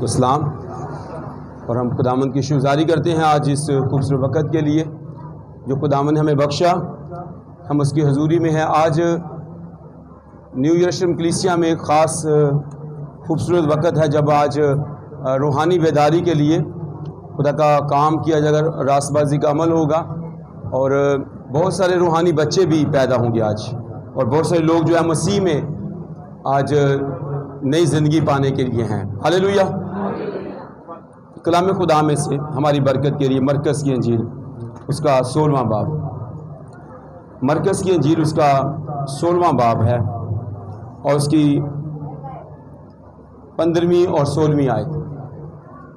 السلام، اور ہم خداوند کی شکرگزاری کرتے ہیں آج اس خوبصورت وقت کے لیے جو خداوند نے ہمیں بخشا. ہم اس کی حضوری میں ہیں. آج نیو یروشلم کلیسیا میں ایک خاص خوبصورت وقت ہے جب آج روحانی بیداری کے لیے خدا کا کام کیا جائے گا، راست بازی کا عمل ہوگا، اور بہت سارے روحانی بچے بھی پیدا ہوں گے آج، اور بہت سارے لوگ جو ہے مسیح میں آج نئی زندگی پانے کے لیے ہیں. ہلیلویا. کلام خدا میں سے ہماری برکت کے لیے مرکز کی انجیل اس کا 16واں باب، مرکز کی انجیل اس کا 16واں باب ہے اور اس کی 15ویں اور 16ویں آیت.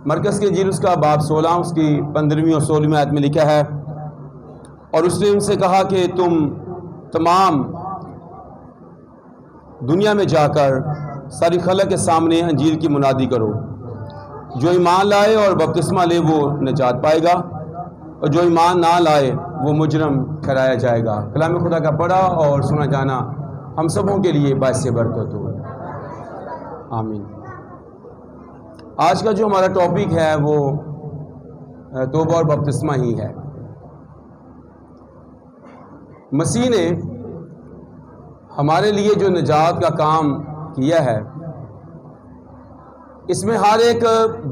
مرکز کی انجیل اس کا باب 16، اس کی 15ویں اور 16ویں آیت میں لکھا ہے، اور اس نے ان سے کہا کہ تم تمام دنیا میں جا کر ساری خلق کے سامنے انجیل کی منادی کرو. جو ایمان لائے اور بپتسمہ لے وہ نجات پائے گا، اور جو ایمان نہ لائے وہ مجرم ٹھہرایا جائے گا. کلام خدا کا پڑھا اور سنا جانا ہم سبوں کے لیے باعث برکت ہو. آمین. آج کا جو ہمارا ٹاپک ہے وہ توبہ اور بپتسمہ ہی ہے. مسیح نے ہمارے لیے جو نجات کا کام کیا ہے، اس میں ہر ایک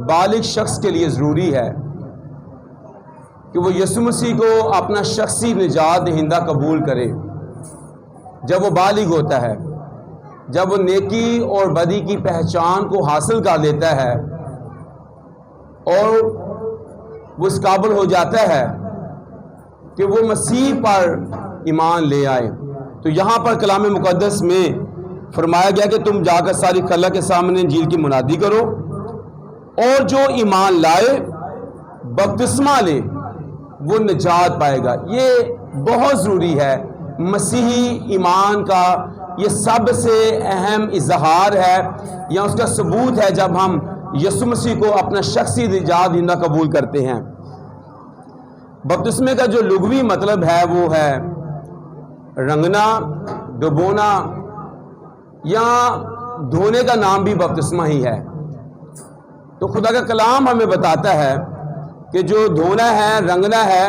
بالغ شخص کے لیے ضروری ہے کہ وہ یسوع مسیح کو اپنا شخصی نجات دہندہ قبول کرے. جب وہ بالغ ہوتا ہے، جب وہ نیکی اور بدی کی پہچان کو حاصل کر لیتا ہے اور وہ اس قابل ہو جاتا ہے کہ وہ مسیح پر ایمان لے آئے، تو یہاں پر کلام مقدس میں فرمایا گیا کہ تم جا کر ساری خلق کے سامنے انجیل کی منادی کرو، اور جو ایمان لائے بپتسمہ لے وہ نجات پائے گا. یہ بہت ضروری ہے. مسیحی ایمان کا یہ سب سے اہم اظہار ہے یا اس کا ثبوت ہے جب ہم یسوع مسیح کو اپنا شخصی نجات دہندہ قبول کرتے ہیں. بپتسمے کا جو لغوی مطلب ہے وہ ہے رنگنا، ڈبونا، یا دھونے کا نام بھی بپتسمہ ہی ہے. تو خدا کا کلام ہمیں بتاتا ہے کہ جو دھونا ہے، رنگنا ہے،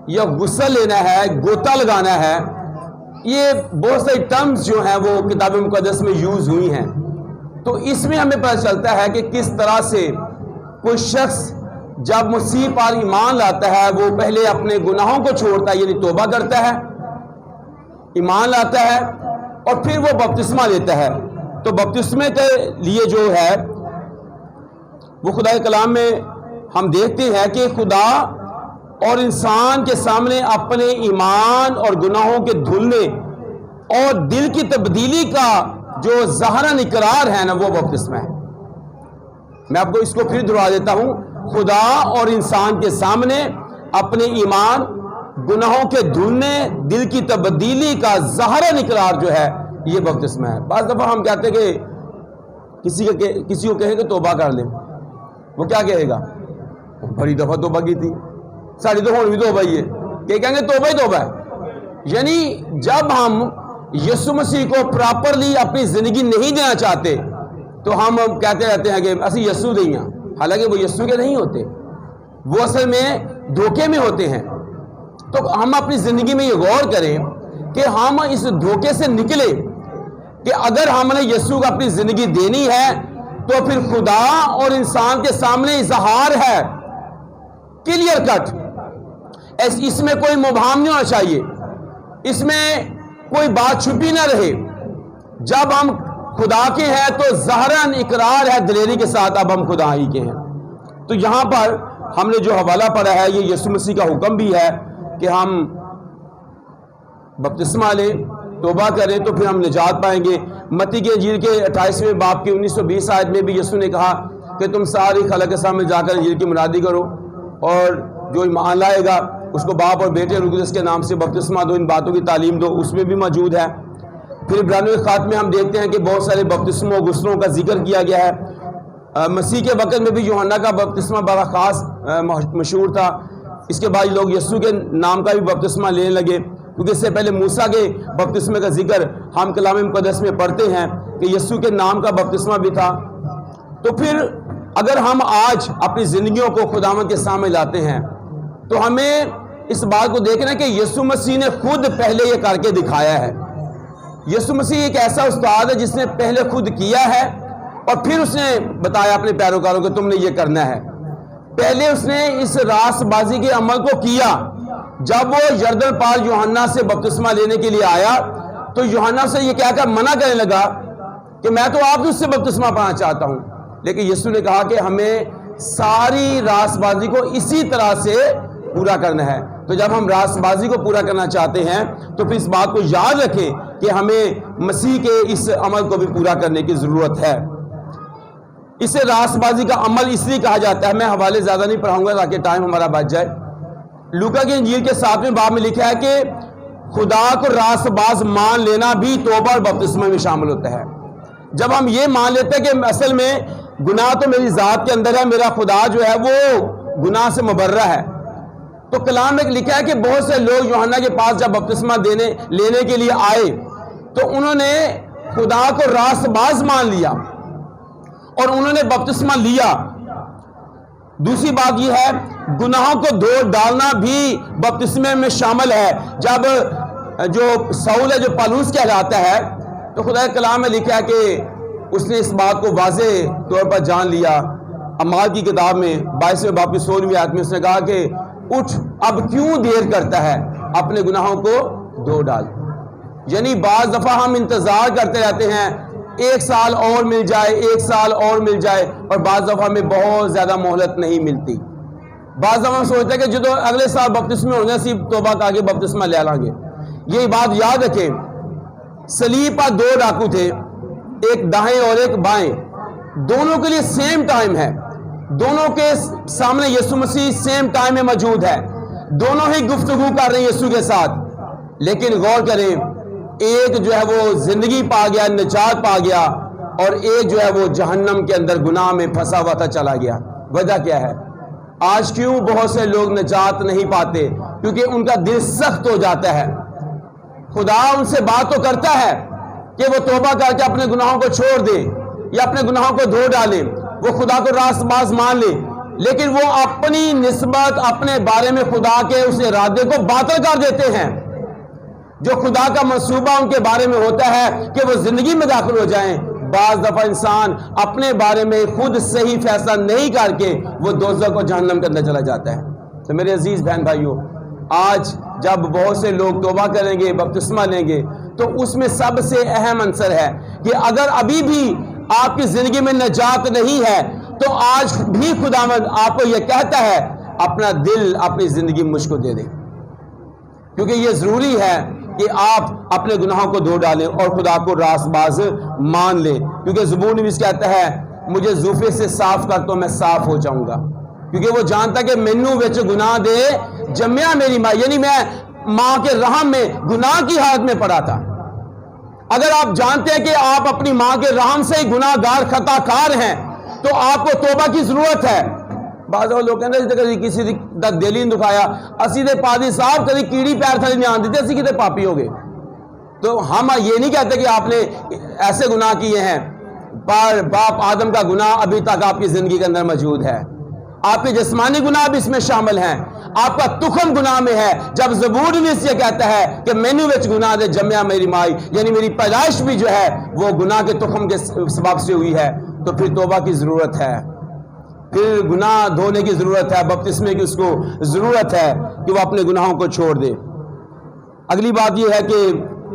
یا غسل لینا ہے، گوتا لگانا ہے، یہ بہت ساری ٹرمز جو ہیں وہ کتاب مقدس میں یوز ہوئی ہیں. تو اس میں ہمیں پتہ چلتا ہے کہ کس طرح سے کوئی شخص جب مسیح پر ایمان لاتا ہے وہ پہلے اپنے گناہوں کو چھوڑتا ہے، یعنی توبہ کرتا ہے، ایمان لاتا ہے، اور پھر وہ بپتسمہ لیتا ہے. تو بپتسمے کے لیے جو ہے وہ خدا کے کلام میں ہم دیکھتے ہیں کہ خدا اور انسان کے سامنے اپنے ایمان اور گناہوں کے دھلنے اور دل کی تبدیلی کا جو ظاہراً اقرار ہے نا، وہ بپتسمہ ہے. میں آپ کو اس کو پھر دہرا دیتا ہوں. خدا اور انسان کے سامنے اپنے ایمان، گناہوں کے دھلنے، دل کی تبدیلی کا ظاہراً اقرار جو ہے یہ بپتسمہ ہے. بعض دفعہ ہم کہتے ہیں کہ کسی کو کہیں کہ توبہ کر لیں، وہ کیا کہے گا؟ بڑی دفعہ توبہ کی تھی، ساری تو ہون بھی توبہ ہی ہے، کہ کہیں گے توبہ ہی توبہ ہے. یعنی جب ہم یسوع مسیح کو پراپرلی اپنی زندگی نہیں دینا چاہتے تو ہم کہتے رہتے ہیں کہ اسی یسوع دیں گے، حالانکہ وہ یسوع کے نہیں ہوتے، وہ اصل میں دھوکے میں ہوتے ہیں. تو ہم اپنی زندگی میں یہ غور کریں کہ ہم اس دھوکے سے نکلے کہ اگر ہم نے یسوع کو اپنی زندگی دینی ہے تو پھر خدا اور انسان کے سامنے اظہار ہے کلیئر کٹ. اس میں کوئی مبہم نہیں ہونا چاہیے، اس میں کوئی بات چھپی نہ رہے. جب ہم خدا کے ہیں تو ظاہراً اقرار ہے دلیری کے ساتھ اب ہم خدا ہی کے ہیں. تو یہاں پر ہم نے جو حوالہ پڑھا ہے یہ یسوع مسیح کا حکم بھی ہے کہ ہم بپتسمہ لیں، توبہ کریں تو پھر ہم نجات پائیں گے. متی کے انجیل کے 28ویں باب کی 19-20 آیت میں بھی یسوع نے کہا کہ تم ساری خلق کے سامنے جا کر انجیل کی منادی کرو، اور جو ایمان لائے گا اس کو باپ اور بیٹے اور روح القدس کے نام سے بپتسمہ دو، ان باتوں کی تعلیم دو. اس میں بھی موجود ہے. پھر عبرانیوں کے خط میں ہم دیکھتے ہیں کہ بہت سارے بپتسموں اور غسلوں کا ذکر کیا گیا ہے. مسیح کے وقت میں بھی یوحنا کا بپتسمہ بڑا خاص مشہور تھا. اس کے بعد لوگ یسوع کے نام کا بھی بپتسمہ لینے لگے، کیونکہ اس سے پہلے موسیٰ کے بپتسمے کا ذکر ہم کلام مقدس میں پڑھتے ہیں کہ یسوع کے نام کا بپتسمہ بھی تھا. تو پھر اگر ہم آج اپنی زندگیوں کو خداوند کے سامنے لاتے ہیں تو ہمیں اس بات کو دیکھنا ہے کہ یسوع مسیح نے خود پہلے یہ کر کے دکھایا ہے. یسوع مسیح ایک ایسا استاد ہے جس نے پہلے خود کیا ہے اور پھر اس نے بتایا اپنے پیروکاروں کو تم نے یہ کرنا ہے. پہلے اس نے اس راست بازی کے عمل کو کیا. جب وہ یردن پار یوحنا سے بپتسمہ لینے کے لیے آیا تو یوحنا سے یہ کہہ کر منع کرنے لگا کہ میں تو آپ اس سے بپتسمہ پانا چاہتا ہوں. لیکن یسوع نے کہا کہ ہمیں ساری راست بازی کو اسی طرح سے پورا کرنا ہے. تو جب ہم راست بازی کو پورا کرنا چاہتے ہیں تو پھر اس بات کو یاد رکھیں کہ ہمیں مسیح کے اس عمل کو بھی پورا کرنے کی ضرورت ہے. اسے راست بازی کا عمل اس لیے کہا جاتا ہے. میں حوالے زیادہ نہیں پڑھاؤں گا تاکہ ٹائم ہمارا بچ جائے. لوکا کی انجیل کے 7ویں باب میں لکھا ہے کہ خدا کو راست باز مان لینا بھی توبہ اور بپتسمہ میں شامل ہوتا ہے. جب ہم یہ مان لیتے ہیں کہ اصل میں گناہ تو میری ذات کے اندر ہے, میرا خدا جو ہے وہ گناہ سے مبرہ ہے. تو کلام میں لکھا ہے کہ بہت سے لوگ یوحنا کے پاس جب بپتسمہ لینے کے لیے آئے تو انہوں نے خدا کو راست باز مان لیا اور انہوں نے بپتسمہ لیا. دوسری بات یہ ہے گناہوں کو دھو ڈالنا بھی بپتسمے میں شامل ہے. جب جو ساؤل ہے جو پالوس کہلاتا ہے تو خدا کے کلام میں لکھا ہے کہ اس نے اس بات کو واضح طور پر جان لیا. اعمال کی کتاب میں 22ویں باب کی 16ویں آیت میں اس نے کہا کہ اٹھ اب کیوں دیر کرتا ہے, اپنے گناہوں کو دھو ڈال. یعنی بعض دفعہ ہم انتظار کرتے رہتے ہیں 1 سال اور مل جائے, 1 سال اور مل جائے, اور بعض دفعہ ہمیں بہت زیادہ مہلت نہیں ملتی. بعض دفعہ ہم سوچتے ہیں کہ جو اگلے سال بپتسمے ہوں گے اسی توبہ کا آگے بپتسمہ لے لیں گے. یہ بات یاد رکھیں, صلیب پر 2 ڈاکو تھے, ایک دائیں اور ایک بائیں. دونوں کے لیے سیم ٹائم ہے, دونوں کے سامنے یسوع مسیح سیم ٹائم میں موجود ہے, دونوں ہی گفتگو کر رہے ہیں یسوع کے ساتھ. لیکن غور کریں, ایک جو ہے وہ زندگی پا گیا, نجات پا گیا, اور ایک جو ہے وہ جہنم کے اندر گناہ میں پھنسا ہوا تھا چلا گیا. وجہ کیا ہے؟ آج کیوں بہت سے لوگ نجات نہیں پاتے؟ کیونکہ ان کا دل سخت ہو جاتا ہے. خدا ان سے بات تو کرتا ہے کہ وہ توبہ کر کے اپنے گناہوں کو چھوڑ دے یا اپنے گناہوں کو دھو ڈالے, وہ خدا کو راست باز مان لے, لیکن وہ اپنی نسبت اپنے بارے میں خدا کے اس ارادے کو باطل کر دیتے ہیں. جو خدا کا منصوبہ ان کے بارے میں ہوتا ہے کہ وہ زندگی میں داخل ہو جائیں, بعض دفعہ انسان اپنے بارے میں خود صحیح فیصلہ نہیں کر کے وہ دوزخ اور جہنم کے اندر چلا جاتا ہے. تو میرے عزیز بہن بھائیوں, آج جب بہت سے لوگ توبہ کریں گے, بپتسمہ لیں گے, تو اس میں سب سے اہم عنصر ہے کہ اگر ابھی بھی آپ کی زندگی میں نجات نہیں ہے تو آج بھی خداوند آپ کو یہ کہتا ہے اپنا دل, اپنی زندگی مجھ کو دے دیں, کیونکہ یہ ضروری ہے کہ آپ اپنے گناہوں کو دھو ڈالیں اور خدا کو راست باز مان لیں. کیونکہ زبور نویس کہتا ہے مجھے زوفے سے صاف کر تو میں صاف ہو جاؤں گا. کیونکہ وہ جانتا کہ مینو وچ گناہ دے جمیا میری ماں, یعنی میں ماں کے رحم میں گناہ کی حالت میں پڑا تھا. اگر آپ جانتے ہیں کہ آپ اپنی ماں کے رحم سے ہی گناہ گار خطا کار ہیں تو آپ کو توبہ کی ضرورت ہے. بعض لوگ کہتے ہیں کدی کسی دا دل ہی دکھایا, اسی دے پادری صاحب کدی کیڑی پیر تھلی نہیں آن دیتے, اسی کتے پاپی ہو گئے. تو ہم یہ نہیں کہتے کہ آپ نے ایسے گناہ کیے ہیں, پر باپ آدم کا گناہ ابھی تک آپ کی زندگی کے اندر موجود ہے. آپ کے جسمانی گناہ بھی اس میں شامل ہیں, آپ کا تخم گناہ میں ہے. جب زبور نویس یہ کہتا ہے کہ مینو وچ گناہ دے جمیا میری مائی, یعنی میری پیدائش بھی جو ہے وہ گناہ کے تخم کے سبب سے ہوئی ہے, تو پھر توبہ کی ضرورت ہے, پھر گناہ دھونے کی ضرورت ہے, بپتسمے کی اس کو ضرورت ہے کہ وہ اپنے گناہوں کو چھوڑ دے. اگلی بات یہ ہے کہ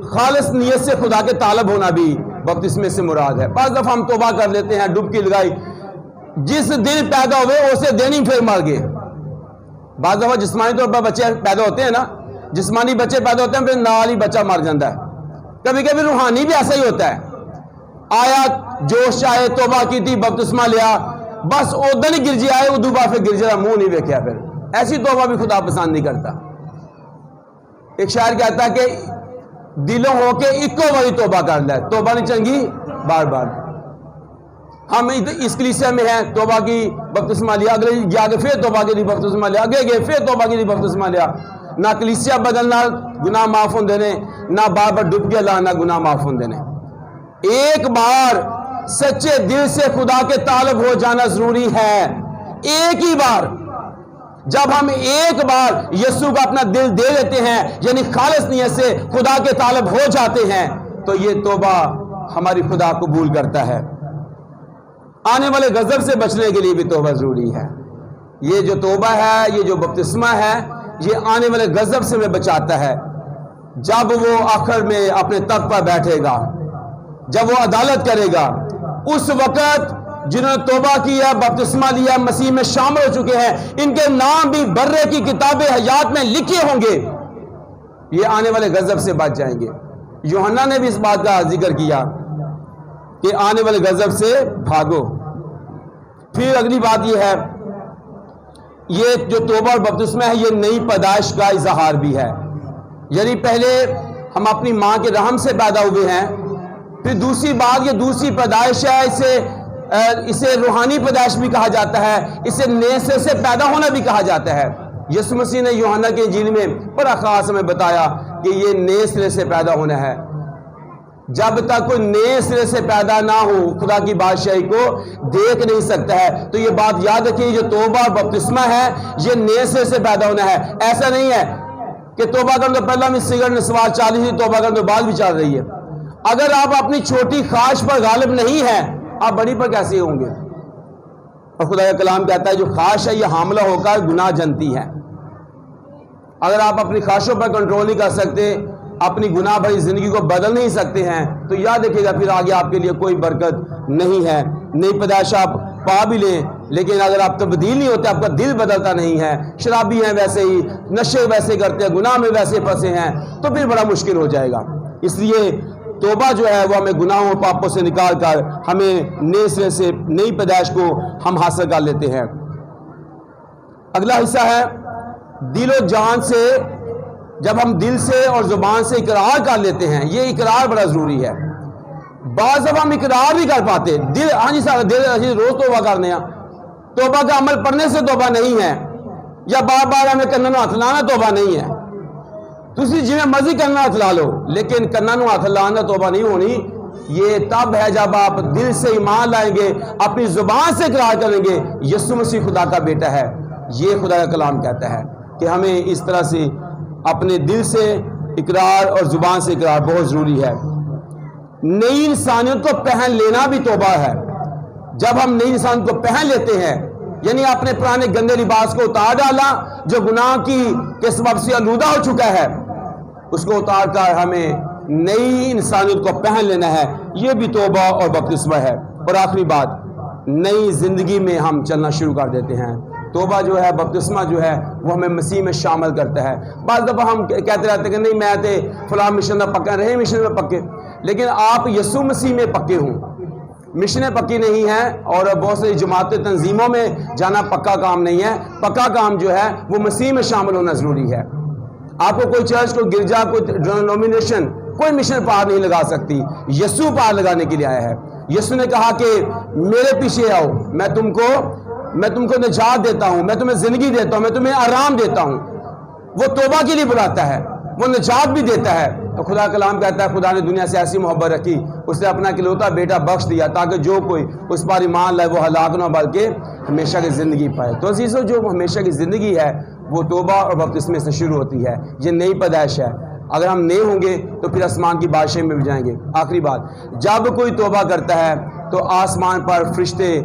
خالص نیت سے خدا کے طالب ہونا بھی بپتسمے سے مراد ہے. بعض دفعہ ہم توبہ کر لیتے ہیں, ڈبکی لگائی, جس دن پیدا ہوئے اسے دن ہی پھر مر گئے. بعض دفعہ جسمانی طور پر بچے پیدا ہوتے ہیں نا, جسمانی بچے پیدا ہوتے ہیں پھر نال ہی بچہ مر جاتا ہے. کبھی کبھی روحانی بھی ایسا ہی ہوتا ہے, آیا جوش آئے, توبہ کی تھی, بپتسمہ لیا, بس ادھر ہی گرجی آئے, ادو بعد پھر گرجی کا منہ نہیں دیکھا. پھر ایسی توبہ بھی خدا پسند نہیں کرتا. ایک شاعر کہتا ہے کہ دلوں ہو کے اکو باری توبہ کر لے, توبہ نہیں چنگی بار بار. ہم اس کلیسیا میں ہیں, توبہ کی بپتسمہ لیا, اگلے جا کے پھر توبہ کی بپتسمہ لیا, اگلے گئے پھر توبہ کی بپتسمہ لیا. نہ کلیسیا بدلنا گناہ معاف ہونے دینے, نہ بار بار ڈب کے لانا گناہ معاف ہونے دینے. ایک بار سچے دل سے خدا کے طالب ہو جانا ضروری ہے۔ ایک ہی بار جب ہم ایک بار یسوع کو اپنا دل دے دیتے ہیں، یعنی خالص نیت سے خدا کے طالب ہو جاتے ہیں، تو یہ توبہ ہماری خدا قبول کرتا ہے۔ آنے والے غضب سے بچنے کے لیے بھی توبہ ضروری ہے۔ یہ جو توبہ ہے، یہ جو بپتسمہ ہے، یہ آنے والے غضب سے ہمیں بچاتا ہے۔ جب وہ آخر میں اپنے تخت پر بیٹھے گا، جب وہ عدالت کرے گا، اس وقت جنہوں نے توبہ کیا، بپتسمہ لیا، مسیح میں شامل ہو چکے ہیں، ان کے نام بھی برے کی کتاب حیات میں لکھے ہوں گے، یہ آنے والے غضب سے بچ جائیں گے۔ یوحنا نے بھی اس بات کا ذکر کیا کہ آنے والے غضب سے بھاگو۔ پھر اگلی بات یہ ہے، یہ جو توبہ اور بپتسمہ ہے، یہ نئی پیدائش کا اظہار بھی ہے۔ یعنی پہلے ہم اپنی ماں کے رحم سے پیدا ہوئے ہیں، پھر دوسری بات یہ دوسری پیدائش ہے، اسے روحانی پیدائش بھی کہا جاتا ہے، اسے نئے سرے سے پیدا ہونا بھی کہا جاتا ہے۔ یسوع مسیح نے یوحنا کے انجیل میں بڑا خاص ہمیں بتایا کہ یہ نئے سرے سے پیدا ہونا ہے۔ جب تک کوئی نئے سرے سے پیدا نہ ہو، خدا کی بادشاہی کو دیکھ نہیں سکتا ہے۔ تو یہ بات یاد رکھیے، جو توبہ اور بپتسمہ ہے، یہ نئے سرے سے پیدا ہونا ہے۔ ایسا نہیں ہے کہ توبہ کرنے تو پہلا بھی سگریٹ نے سوال چالی تھی، توبہ کرنے تو بعد بھی چل رہی ہے۔ اگر آپ اپنی چھوٹی خواہش پر غالب نہیں ہیں، آپ بڑی پر کیسے ہوں گے؟ اور خدا کا کلام کہتا ہے جو خواہش ہے یہ حاملہ ہو کر گناہ جنتی ہے۔ اگر آپ اپنی خواہشوں پر کنٹرول نہیں کر سکتے، اپنی گناہ بھری زندگی کو بدل نہیں سکتے ہیں، تو یاد رکھیے گا پھر آگے آپ کے لیے کوئی برکت نہیں ہے۔ نئی پیدائش آپ پا بھی لیں، لیکن اگر آپ تبدیل نہیں ہوتے، آپ کا دل بدلتا نہیں ہے، شرابی ہیں ویسے ہی، نشے ویسے کرتے ہیں، گناہ میں ویسے پھنسے ہیں، تو پھر بڑا مشکل ہو جائے گا۔ اس لیے توبہ جو ہے وہ ہمیں گناہوں پاپوں سے نکال کر ہمیں نئے سرے سے نئی پیدائش کو ہم حاصل کر لیتے ہیں۔ اگلا حصہ ہے دل و جان سے، جب ہم دل سے اور زبان سے اقرار کر لیتے ہیں، یہ اقرار بڑا ضروری ہے۔ بعض دفعہ ہم اقرار نہیں کر پاتے، دل ہاں جی سارا دل روز توبہ کرنے ہیں، توبہ کا عمل پڑھنے سے توبہ نہیں ہے، یا بار بار ہمیں کنن ہاتھ لانا توبہ نہیں ہے۔ تسی جی میں مرضی کرنا ہاتھ لا لو، لیکن کنن ہاتھ لانا توبہ نہیں ہونی۔ یہ تب ہے جب آپ دل سے ایمان لائیں گے، اپنی زبان سے اقرار کریں گے یسوع مسیح خدا کا بیٹا ہے۔ یہ خدا کا کلام کہتا ہے کہ ہمیں اس طرح سے اپنے دل سے اقرار اور زبان سے اقرار بہت ضروری ہے۔ نئی انسانیت کو پہن لینا بھی توبہ ہے۔ جب ہم نئی انسانیت کو پہن لیتے ہیں، یعنی اپنے پرانے گندے لباس کو اتار ڈالا جو گناہ کے سبب سے آلودہ ہو چکا ہے، اس کو اتار کر ہمیں نئی انسانیت کو پہن لینا ہے۔ یہ بھی توبہ اور بپتسمہ ہے۔ اور آخری بات، نئی زندگی میں ہم چلنا شروع کر دیتے ہیں۔ توبہ جو ہے، بپتسمہ جو ہے، وہ ہمیں مسیح میں شامل کرتا ہے۔ بعض دفعہ ہم کہتے رہتے ہیں کہ نہیں میں تے فلاں مشن میں پکا رہے، مشن میں پکے، لیکن آپ یسوع مسیح میں پکے ہوں، مشنیں پکی نہیں ہیں، اور بہت ساری جماعتیں تنظیموں میں جانا پکا کام نہیں ہے۔ پکا کام جو ہے وہ مسیح میں شامل ہونا ضروری ہے۔ آپ کو کوئی چرچ، کوئی گرجا، کوئی ڈینومینیشن، کوئی مشن پار نہیں لگا سکتی، یسوع پار لگانے کے لیے آیا ہے۔ یسوع نے کہا کہ میرے پیچھے آؤ، میں تم کو نجات دیتا ہوں، میں تمہیں زندگی دیتا ہوں، میں تمہیں آرام دیتا ہوں۔ وہ توبہ کے لیے بلاتا ہے، وہ نجات بھی دیتا ہے۔ تو خدا کلام کہتا ہے خدا نے دنیا سے ایسی محبت رکھی، اس نے اپنا اکلوتا بیٹا بخش دیا تاکہ جو کوئی اس پر ایمان لائے وہ ہلاک نہ بلکہ ہمیشہ کی زندگی پائے۔ تو عزیزو، جو ہمیشہ کی زندگی ہے وہ توبہ اور بپتسمے سے شروع ہوتی ہے۔ یہ نئی پیدائش ہے۔ اگر ہم نئے ہوں گے تو پھر آسمان کی بادشاہی میں بھی جائیں گے۔ آخری بات، جب کوئی توبہ کرتا ہے تو آسمان پر فرشتے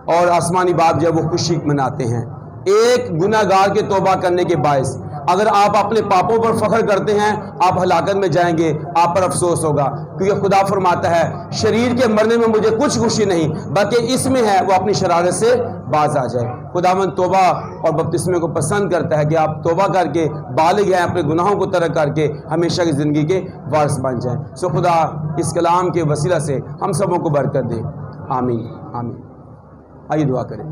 اور آسمانی باپ جو وہ خوشی مناتے ہیں۔ ایک گناہ گار کے توبہ کرنے کے باعث اگر آپ اپنے پاپوں پر فخر کرتے ہیں، آپ ہلاکت میں جائیں گے، آپ پر افسوس ہوگا، کیونکہ خدا فرماتا ہے شریر کے مرنے میں مجھے کچھ خوشی نہیں، بلکہ اس میں ہے وہ اپنی شرارت سے باز آ جائے۔ خداوند توبہ اور بپتسمے کو پسند کرتا ہے کہ آپ توبہ کر کے بالغ ہیں، اپنے گناہوں کو ترک کر کے ہمیشہ کی زندگی کے وارث بن جائیں۔ سو خدا اس کلام کے وسیلہ سے ہم سبوں کو برکت دے۔ آمین آمین۔ آئیے دعا کریں۔